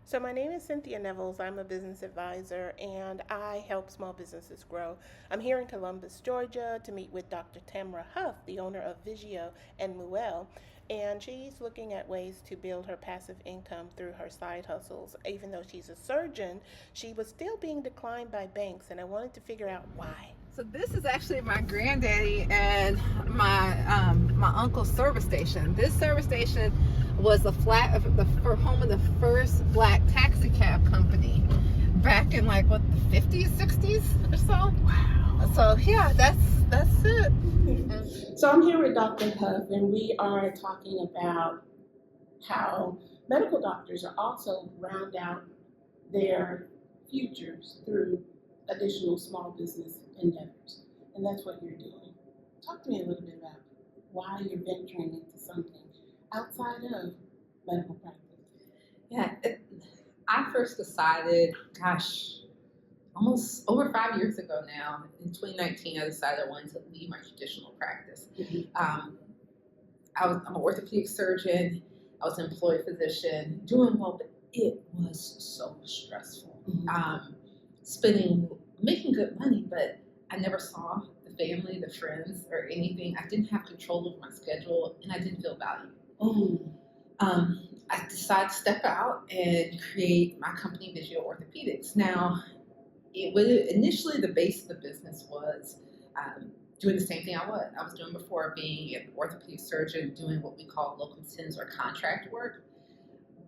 So, my name is Cynthia Nevels. I'm a business advisor and I help small businesses grow. I'm here in Columbus, Georgia to meet with Dr. Tamara Huff, the owner of Vigio and Muel. And she's looking at ways to build her passive income through her side hustles. Even though she's a surgeon, she was still being declined by banks, and I wanted to figure out why. So this is actually my granddaddy and my uncle's service station. This service station was the home of the first black taxi cab company back in like what, the 50s, 60s or so. Wow. So yeah, that's it. So, I'm here with Dr. Huff, and we are talking about how medical doctors are also round out their futures through additional small business endeavors. And that's what you're doing. Talk to me a little bit about why you're venturing into something outside of medical practice. Yeah, I first decided, gosh, almost over 5 years ago now. In 2019, I decided I wanted to leave my traditional practice. Um, I'm an orthopedic surgeon. I was an employed physician, doing well, but it was so stressful. Spending, making good money, but I never saw the family, the friends, or anything. I didn't have control over my schedule, and I didn't feel valued. I decided to step out and create my company, Vigio Orthopedics. Now, it was initially the base of the business was doing the same thing I was doing before, being an orthopedic surgeon, doing what we call locum tenens or contract work.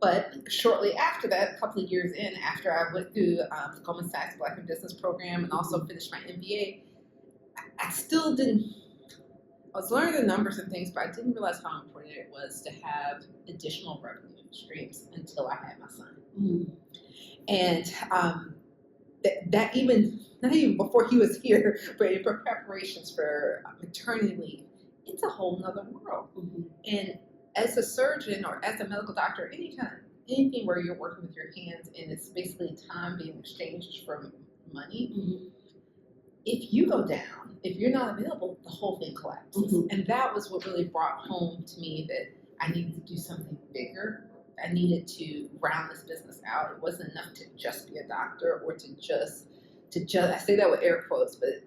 But shortly after that, a couple of years in, after I went through the Goldman Sachs Black in Business program and also finished my MBA, I still didn't. I was learning the numbers and things, but I didn't realize how important it was to have additional revenue streams until I had my son. And that even not even before he was here, but in preparations for maternity leave, it's a whole nother world. And as a surgeon or as a medical doctor, anything where you're working with your hands and it's basically time being exchanged for money, if you go down, if you're not available, the whole thing collapses. And that was what really brought home to me that I needed to do something bigger. I needed to round this business out. It wasn't enough to just be a doctor or to just I say that with air quotes, but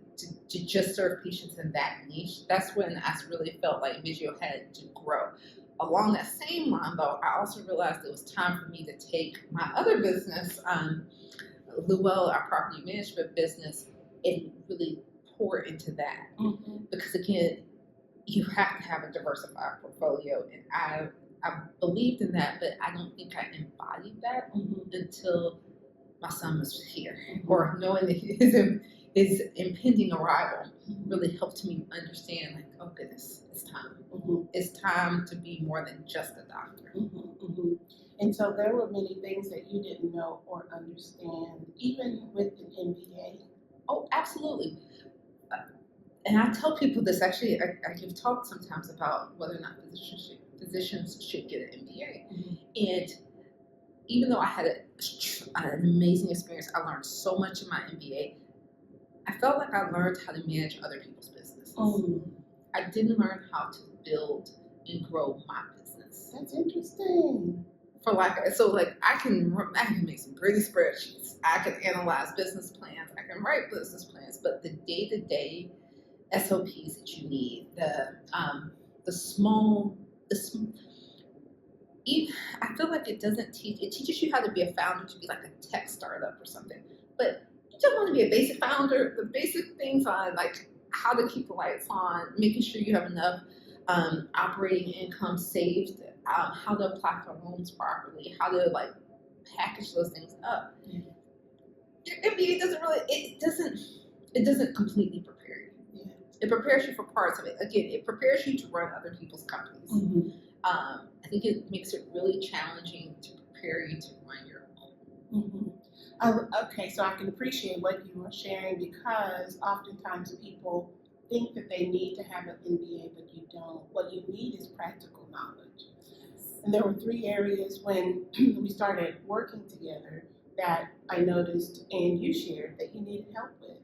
to just serve patients in that niche. That's when I really felt like Vigio had to grow. Along that same line, though, I also realized it was time for me to take my other business, Luell, our property management business, and really pour into that. Because again, you have to have a diversified portfolio, and I believed in that, but I don't think I embodied that until my son was here, or knowing that his impending arrival really helped me understand, like, oh goodness, it's time. It's time to be more than just a doctor. And so there were many things that you didn't know or understand, even with an MBA. Oh, absolutely. And I tell people this, actually, I give talks sometimes about whether or not physicians should get an MBA. And even though I had an amazing experience, I learned so much in my MBA, I felt like I learned how to manage other people's businesses. I didn't learn how to build and grow my business. That's interesting. I can make some pretty spreadsheets. I can analyze business plans. I can write business plans, but the day-to-day SOPs that you need, I feel like it teaches you how to be a founder, to be like a tech startup or something. But you just want to be a basic founder, the basic things on like how to keep the lights on, making sure you have enough operating income saved, how to apply for loans properly, how to like package those things up. Your MBA doesn't completely prepare you. It prepares you for parts of it. Again, it prepares you to run other people's companies. I think it makes it really challenging to prepare you to run your own. Okay, so I can appreciate what you are sharing, because oftentimes people think that they need to have an MBA, but you don't. What you need is practical knowledge. And there were 3 areas when we started working together that I noticed and you shared that you needed help with.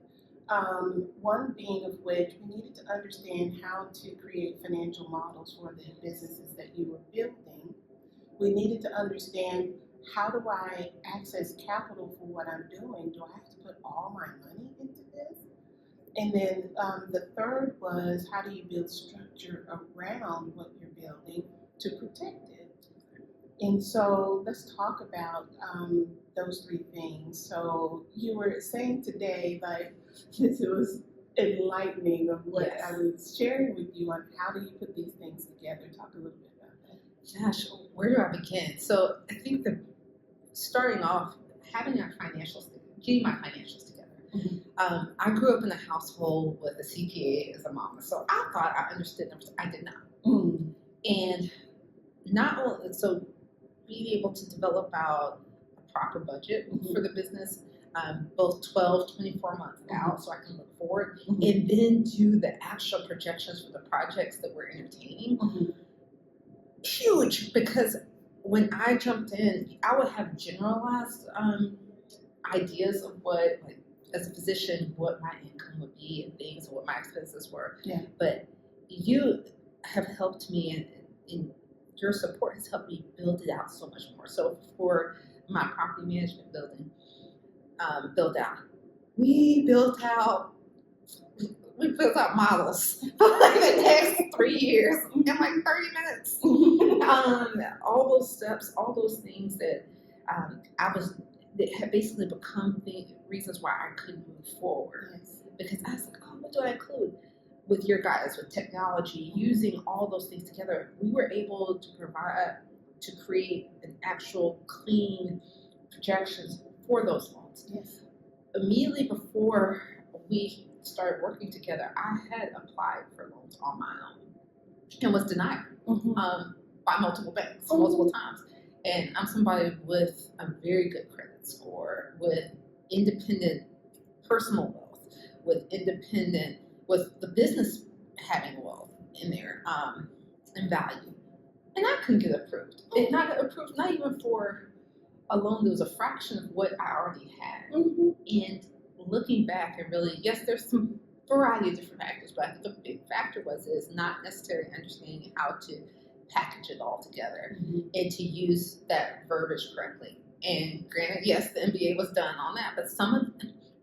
One being of which we needed to understand how to create financial models for the businesses that you were building. We needed to understand how do I access capital for what I'm doing? Do I have to put all my money into this? And then the third was, how do you build structure around what you're building to protect it? And so let's talk about those three things. So you were saying today, like, it was enlightening of what Yes. I was sharing with you on how do you put these things together. Talk a little bit about that. Gosh, where do I begin? So I think that starting off, having getting my financials together. Mm-hmm. I grew up in a household with a CPA as a mama, so I thought I understood numbers. I did not. Mm-hmm. And not only, so being able to develop out a proper budget for the business, both 12, 24 months out, so I can look forward, and then do the actual projections for the projects that we're entertaining. Huge, because when I jumped in, I would have generalized ideas of what, like, as a physician, what my income would be and things, and what my expenses were. Yeah. But you have helped me, and your support has helped me build it out so much more. So for my property management build out, we built out models for like the next 3 years in like 30 minutes. All those steps, all those things that that had basically become the reasons why I couldn't move forward. Yes. Because I was like, oh, what do I include? With your guys, with technology, using all those things together, we were able to create an actual clean projections for those loans. Yes. Immediately before we started working together, I had applied for loans on my own and was denied by multiple banks, multiple times. And I'm somebody with a very good credit score, with independent personal wealth, with the business having wealth in there, and value. And I couldn't get approved. It not got approved, not even for a loan that was a fraction of what I already had. And looking back and really, yes, there's some variety of different factors, but I think a big factor is not necessarily understanding how to package it all together and to use that verbiage correctly. And granted, yes, the MBA was done on that, but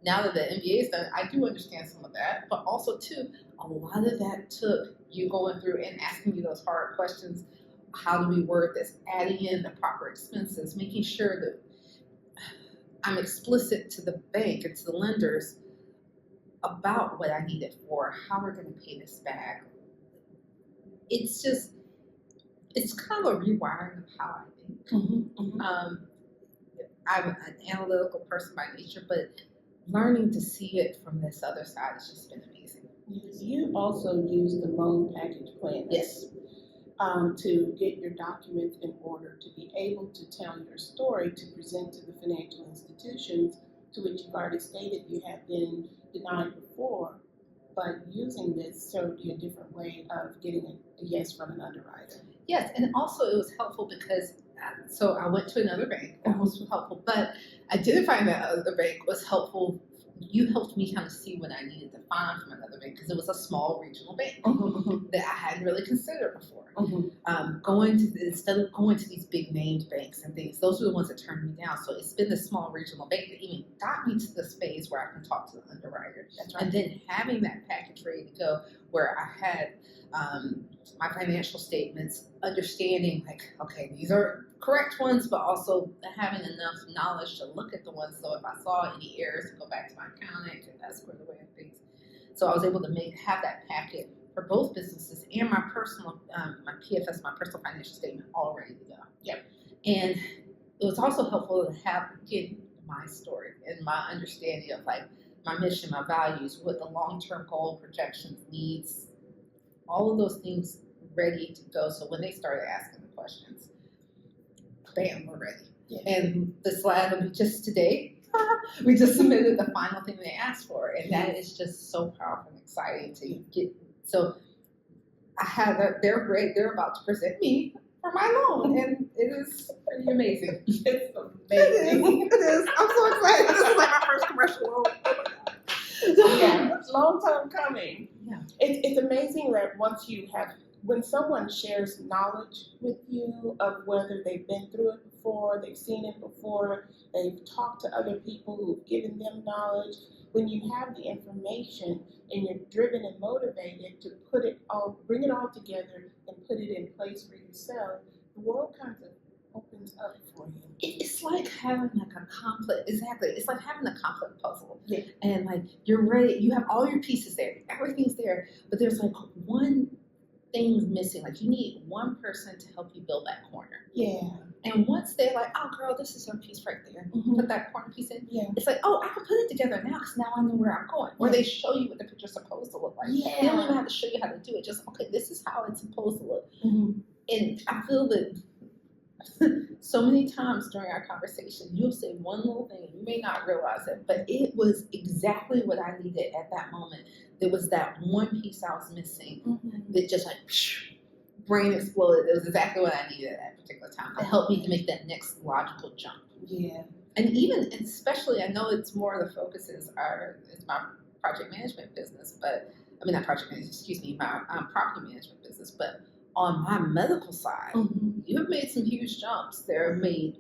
now that the MBA is done, I do understand some of that, but also too, a lot of that took you going through and asking me those hard questions. How do we word this? Adding in the proper expenses, making sure that I'm explicit to the bank and to the lenders about what I need it for, how we're going to pay this back. It's kind of a rewiring of how I think. I'm an analytical person by nature, but learning to see it from this other side has just been amazing. You also use the loan package plan. Yes. To get your documents in order to be able to tell your story to present to the financial institutions to which you've already stated you have been denied before, but using this showed you a different way of getting a yes from an underwriter. Yes, and also it was helpful because, so I went to another bank, that was helpful, but identifying that other bank was helpful. You helped me kind of see what I needed to find from another bank because it was a small regional bank that I hadn't really considered before. Instead of going to these big named banks and things, those were the ones that turned me down. So it's been this small regional bank that even got me to this phase where I can talk to the underwriter. That's right. And then having that package ready to go where I had my financial statements, understanding like, okay, these are correct ones, but also having enough knowledge to look at the ones. So if I saw any errors, to go back to my accountant and that's square away and things. So I was able to have that packet for both businesses and my personal, my PFS, my personal financial statement, all ready to go. Yep. And it was also helpful to have, again, my story and my understanding of like my mission, my values, what the long-term goal projections, needs, all of those things ready to go. So when they started asking the questions, bam, we're ready. Yeah. And the slide that we just we just submitted the final thing they asked for. And that is just so powerful and exciting to get. So I have they're great. They're about to present me for my loan. And it is pretty amazing. It's amazing. It is. I'm so excited. This is like my first commercial loan. Oh my God. Yeah, long time coming. Yeah. It's amazing that when someone shares knowledge with you of whether they've been through it before, they've seen it before, they've talked to other people who've given them knowledge. When you have the information and you're driven and motivated to bring it all together and put it in place for yourself, the world kind of opens up for you. It's like having like a complex, exactly. It's like having a complex puzzle. Yeah. And like you're ready, you have all your pieces there, everything's there, but there's like one thing missing. Like you need one person to help you build that corner. Yeah. And once they're like, oh girl, this is your piece right there. Mhm. Put that corner piece in. Yeah. It's like, oh, I can put it together now because now I know where I'm going. Or Yeah. they show you what the picture's supposed to look like. Yeah. They don't even have to show you how to do it. Just, okay, this is how it's supposed to look. Mhm. And I feel that so many times during our conversation, you'll say one little thing, and you may not realize it, but it was exactly what I needed at that moment. There was that one piece I was missing Mhm. that just like, brain exploded. It was exactly what I needed at that particular time to help me to make that next logical jump. Yeah. And even, especially, I know it's more the focus is my project management business, but I mean, not project management, excuse me, my property management business, but on my medical side, Mhm. you have made some huge jumps. There have made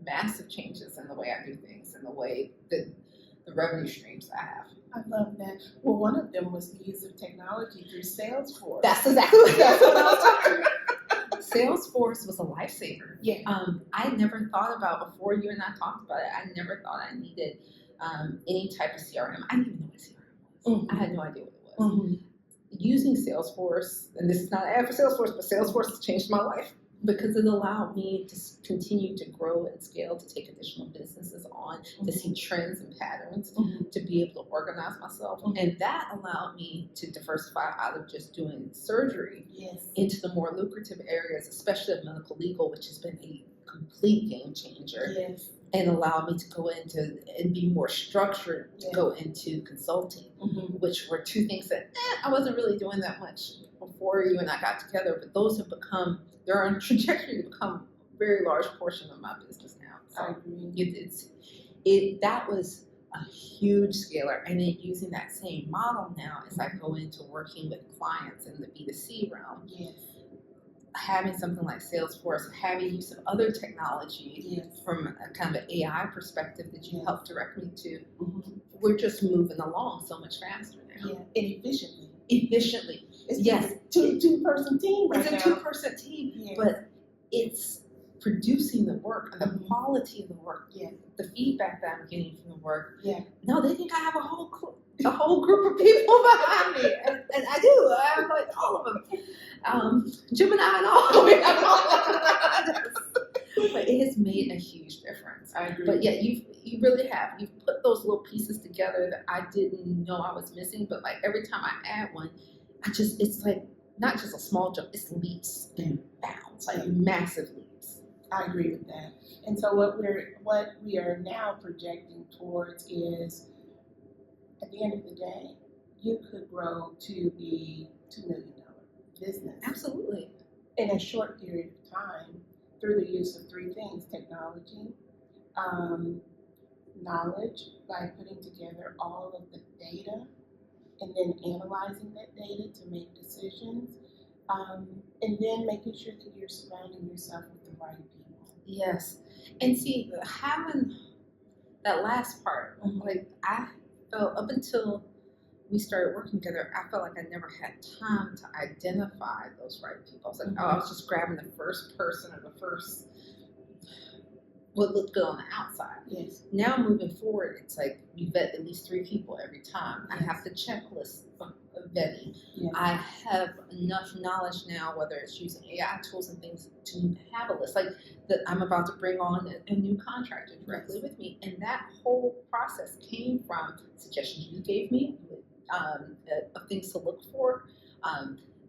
massive changes in the way I do things and the way that the revenue streams I have. I love that. Well, one of them was the use of technology through Salesforce. That's exactly what I was talking about. Salesforce was a lifesaver. Yeah. I never thought about, before you and I talked about it, I never thought I needed any type of CRM. I didn't even know what CRM was. Mhm. I had no idea what it was. Mhm. Using Salesforce, and this is not an ad for Salesforce, but Salesforce has changed my life because it allowed me to continue to grow and scale, to take additional businesses on, to see trends and patterns, Mhm. to be able to organize myself. Mhm. And that allowed me to diversify out of just doing surgery Yes. into the more lucrative areas, especially of medical legal, which has been a complete game changer, Yes. and allowed me to go into and be more structured to Yeah. go into consulting, Mhm. which were two things that I wasn't really doing that much before you and I got together, but those have become, they're on a trajectory to become a very large portion of my business now. So I agree. that was a huge scalar. And then using that same model now as I go into working with clients in the B2C realm, Yes. having something like Salesforce, having use of other technology Yes. from a kind of an AI perspective that you Yes. help direct me to, Mhm. we're just moving along so much faster now. Yeah. And efficiently. Efficiently. It's Yes. two-person team right It's a now. 2-person team, Yeah. but it's producing the work and the Mhm. quality of the work, Yeah. the feedback that I'm getting from the work. Yeah. No, they think I have a whole group of people behind me, and I do. I have like all of them, Gemini and all. We have all of them. But it has made a huge difference. I agree. But yeah, you really have. You've put those little pieces together that I didn't know I was missing. But like every time I add one, it's like not just a small jump, it's leaps and bounds, like massive leaps. I agree with that. And so what we are now projecting towards is, at the end of the day, you could grow to be $2 million business Absolutely. in a short period of time through the use of three things: technology, knowledge, by putting together all of the data and then analyzing that data to make decisions, and then making sure that you're surrounding yourself with the right people. Yes. And see, having that last part, Mhm. like I felt up until we started working together, I felt like I never had time to identify those right people. I was like, Mhm. oh, I was just grabbing the first person or the first what looked good on the outside. Yes. Now moving forward, it's like you vet at least 3 people every time. I have the checklist of vetting. Yes. I have enough knowledge now, whether it's using AI tools and things, to have a list. Like that, I'm about to bring on a new contractor directly with me, and that whole process came from suggestions you gave me of things to look for,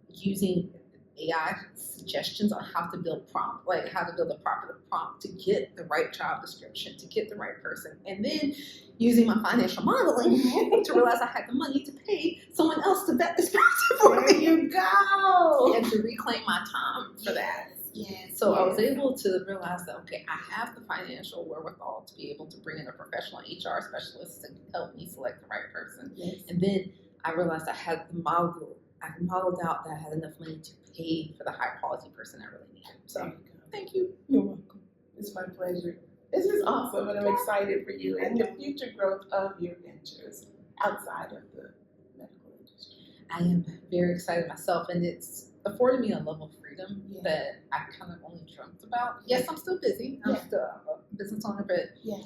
using AI suggestions on how to build prompt, like how to build a proper prompt to get the right job description, to get the right person, and then using my financial modeling to realize I had the money to pay someone else to vet this person for There me. you go. And to reclaim my time for that. Yes. So I was able to realize that, okay, I have the financial wherewithal to be able to bring in a professional HR specialist to help me select the right person. Yes. And then I realized I modeled out that I had enough money to pay for the high quality person I really needed. So There you go. thank you. You're welcome. It's my pleasure. This is awesome, and I'm excited for you and the future growth of your ventures outside of the medical industry. I am very excited myself, and it's afforded me a level of freedom Yeah. that I kind of only dreamt about. Yes, I'm still busy. I'm Yeah. still a business owner, but Yeah.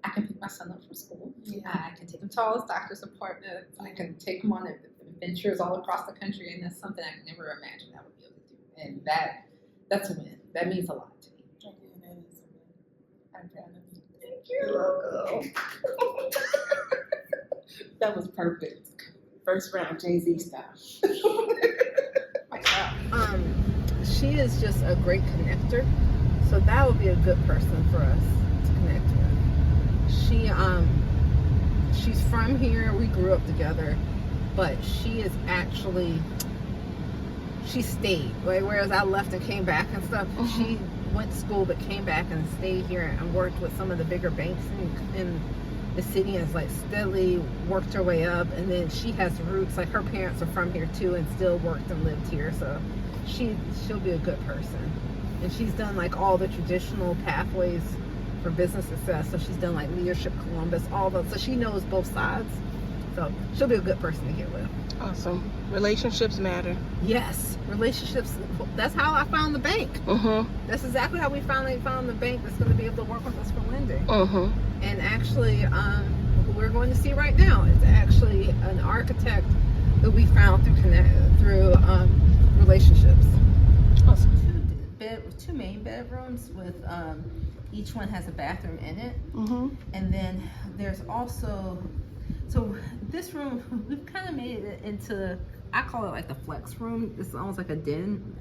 I can pick my son up from school. Yeah. I can take him to all his doctor's appointments. I can take him on adventures all across the country, and that's something I could never imagine I would be able to do. And that's a win. That means a lot to me. I'm proud of you. Thank You're welcome. That was perfect. First round Jay-Z style. She is just a great connector, so that would be a good person for us to connect with. She's from here. We grew up together, but she stayed. Like, whereas I left and came back and stuff, she went to school but came back and stayed here and worked with some of the bigger banks in the city and has like steadily worked her way up. And then she has roots, like her parents are from here too and still worked and lived here, so she'll be a good person. And she's done like all the traditional pathways for business success. So she's done like Leadership Columbus, all those. So she knows both sides. So she'll be a good person to get with. Awesome. Relationships matter. Yes, relationships. That's how I found the bank. That's exactly how we finally found the bank that's going to be able to work with us for lending. And actually, who we're going to see right now is actually an architect that we found through relationships. Awesome. Two main bedrooms with each one has a bathroom in it. And then there's also, so this room, we've kind of made it into, I call it like the flex room. It's almost like a den